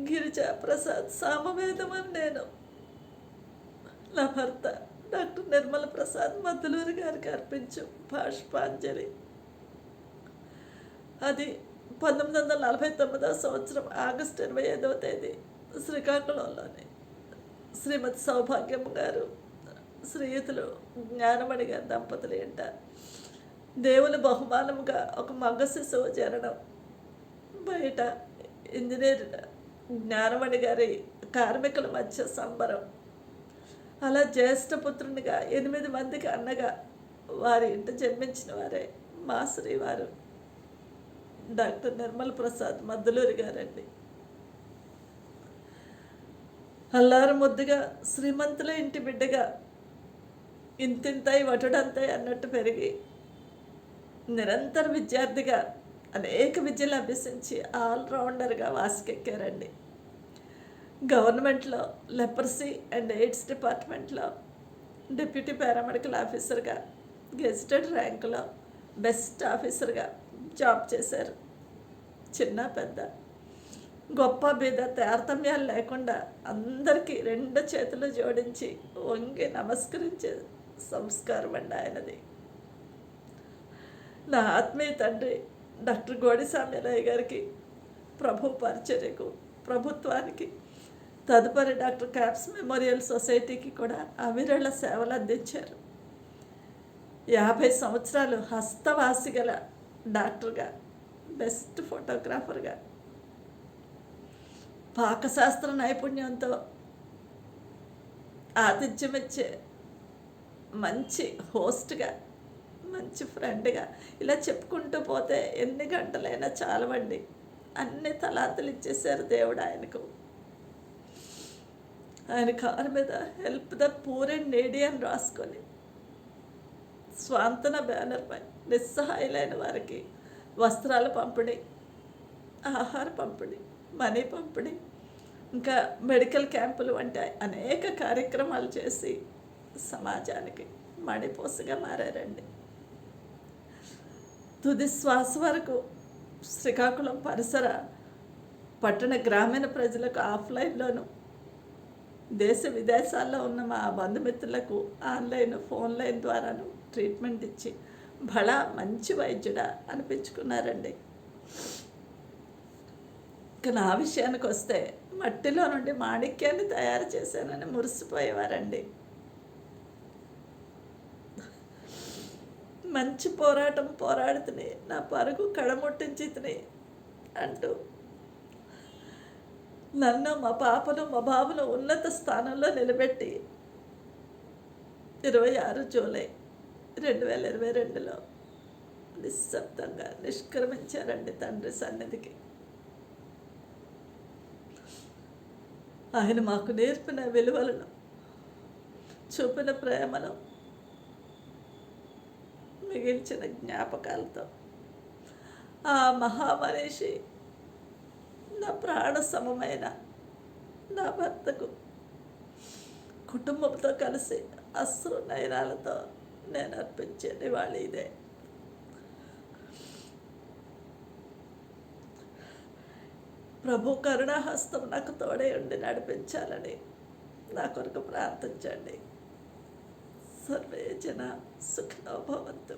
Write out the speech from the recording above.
గిరిజా ప్రసాద్ సామవేదం అని నేను నా భర్త డాక్టర్ నిర్మల ప్రసాద్ మద్దులూరి గారికి అర్పించు బాష్పాంజలి. అది 1949 సంవత్సరం ఆగస్టు 25వ తేదీ శ్రీకాకుళంలోని శ్రీమతి సౌభాగ్యమ్మ గారు శ్రీయుతులు జ్ఞానమణి గారి దంపతులు ఏంట దేవుని బహుమానముగా ఒక మగ శిశువు జరడం. బయట ఇంజనీర్ జ్ఞానమణి గారి కార్మికుల మధ్య సంబరం. అలా జ్యేష్ఠపుత్రునిగా 8 మందికి అన్నగా వారి ఇంట జన్మించిన వారే మా శ్రీవారు డాక్టర్ నిర్మల్ ప్రసాద్ మద్దులూరి గారండి. అల్లారు ముద్దుగా శ్రీమంతుల ఇంటి బిడ్డగా ఇంతింతై వటుడంతై అన్నట్టు పెరిగి నిరంతర విద్యార్థిగా అనేక విద్యలు అభ్యసించి ఆల్రౌండర్గా వాసికెక్కారండి. గవర్నమెంట్లో లెపర్సీ అండ్ ఎయిడ్స్ డిపార్ట్మెంట్లో డిప్యూటీ పారామెడికల్ ఆఫీసర్గా గెజిటెడ్ ర్యాంకులో బెస్ట్ ఆఫీసర్గా జాబ్ చేశారు. చిన్న పెద్ద గొప్ప బీద తారతమ్యాలు లేకుండా అందరికీ 2 చేతులు జోడించి వంగి నమస్కరించే సంస్కారం అండి ఆయనది. నా ఆత్మీయ తండ్రి డాక్టర్ గోడి సామ్యలయ్య గారికి ప్రభు పరిచర్యకు ప్రభుత్వానికి తదుపరి డాక్టర్ క్యాప్స్ మెమోరియల్ సొసైటీకి కూడా అవిరళ సేవలు అందించారు. 50 సంవత్సరాలు హస్తవాసి గల డాక్టర్గా బెస్ట్ ఫోటోగ్రాఫర్గా పాకశాస్త్ర నైపుణ్యంతో ఆతిథ్యమిచ్చే మంచి హోస్ట్గా మంచి ఫ్రెండ్గా ఇలా చెప్పుకుంటూ పోతే ఎన్ని గంటలైనా చాలవండి. అన్ని తలాంతులు ఇచ్చేసారు దేవుడు ఆయనకు. ఆయన కారు మీద help the poor and needy అని రాసుకొని స్వాంతన బ్యానర్పై నిస్సహాయులైన వారికి వస్త్రాల పంపిణీ, ఆహార పంపిణీ, మనీ పంపిణీ, ఇంకా మెడికల్ క్యాంపులు వంటి అనేక కార్యక్రమాలు చేసి సమాజానికి మణిపోసగా మారారండి. తుది శ్వాస వరకు శ్రీకాకుళం పరిసర పట్టణ గ్రామీణ ప్రజలకు ఆఫ్లైన్లోను దేశ విదేశాల్లో ఉన్న మా బంధుమిత్రులకు ఆన్లైన్ ఫోన్లైన్ ద్వారాను ట్రీట్మెంట్ ఇచ్చి బడా మంచి వైద్యుడా అనిపించుకున్నారండి. ఇక నా విషయానికి వస్తే మట్టిలో నుండి మాణిక్యాన్ని తయారు చేశానని మురిసిపోయేవారండి. మంచి పోరాటం పోరాడుతుని నా పరుగు కడముట్టించి తిని అంటూ నన్ను మా పాపను మా బాబును ఉన్నత స్థానంలో నిలబెట్టి 26 జూలై 2022లో నిశ్శబ్దంగా నిష్క్రమించారండి తండ్రి సన్నిధికి. ఆయన మాకు నేర్పిన విలువలను, చూపిన ప్రేమను, మిగిల్చిన జ్ఞాపకాలతో ఆ మహామనిషి నా ప్రాణ సమమైన నా భర్తకు కుటుంబంతో కలిసి అశ్రు నయనాలతో నేను అర్పించే నివాళి ఇదే. ప్రభు కరుణాహస్తం నాకు తోడే ఉండి నడిపించాలని నా కొరకు ప్రార్థించండి. సర్వే జన సుఖినో భవంతు.